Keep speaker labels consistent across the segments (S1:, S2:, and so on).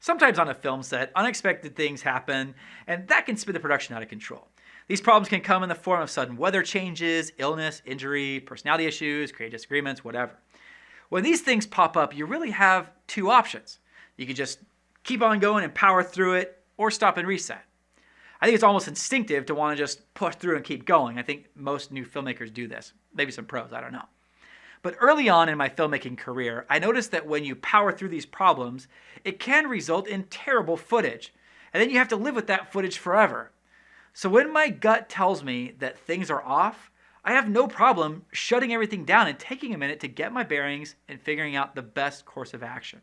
S1: Sometimes on a film set, unexpected things happen, and that can spin the production out of control. These problems can come in the form of sudden weather changes, illness, injury, personality issues, creative disagreements, whatever. When these things pop up, you really have two options. You can just keep on going and power through it, or stop and reset. I think it's almost instinctive to want to just push through and keep going. I think most new filmmakers do this. Maybe some pros, I don't know. But early on in my filmmaking career, I noticed that when you power through these problems, it can result in terrible footage. And then you have to live with that footage forever. So when my gut tells me that things are off, I have no problem shutting everything down and taking a minute to get my bearings and figuring out the best course of action.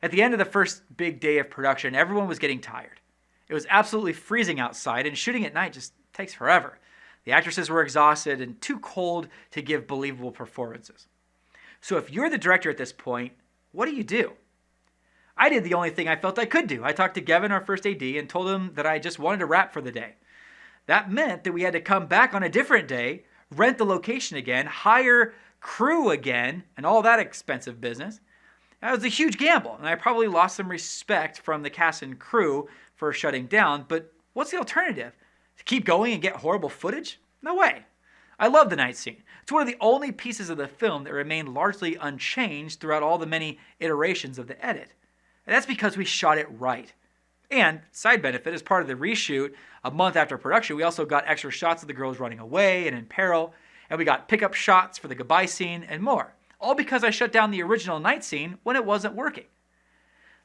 S1: At the end of the first big day of production, everyone was getting tired. It was absolutely freezing outside, and shooting at night just takes forever. The actresses were exhausted and too cold to give believable performances. So if you're the director at this point, what do? I did the only thing I felt I could do. I talked to Gavin, our first AD, and told him that I just wanted to wrap for the day. That meant that we had to come back on a different day, rent the location again, hire crew again, and all that expensive business. That was a huge gamble, and I probably lost some respect from the cast and crew for shutting down, but what's the alternative? To keep going and get horrible footage? No way. I love the night scene. It's one of the only pieces of the film that remained largely unchanged throughout all the many iterations of the edit. And that's because we shot it right. And, side benefit, as part of the reshoot, a month after production, we also got extra shots of the girls running away and in peril, and we got pickup shots for the goodbye scene and more. All because I shut down the original night scene when it wasn't working.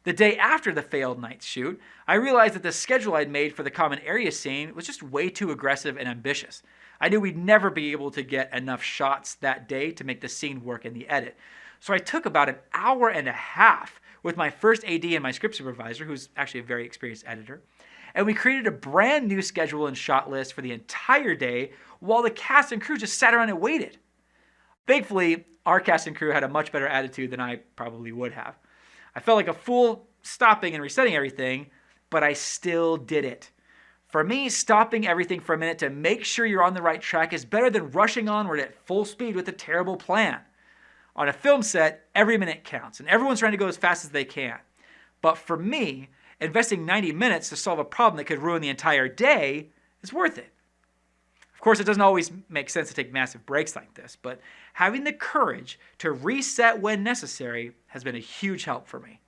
S1: The day after the failed night shoot, I realized that the schedule I'd made for the common area scene was just way too aggressive and ambitious. I knew we'd never be able to get enough shots that day to make the scene work in the edit. So I took about an hour and a half with my first AD and my script supervisor, who's actually a very experienced editor, and we created a brand new schedule and shot list for the entire day while the cast and crew just sat around and waited. Thankfully, our cast and crew had a much better attitude than I probably would have. I felt like a fool stopping and resetting everything, but I still did it. For me, stopping everything for a minute to make sure you're on the right track is better than rushing onward at full speed with a terrible plan. On a film set, every minute counts, and everyone's trying to go as fast as they can. But for me, investing 90 minutes to solve a problem that could ruin the entire day is worth it. Of course, it doesn't always make sense to take massive breaks like this, but having the courage to reset when necessary has been a huge help for me.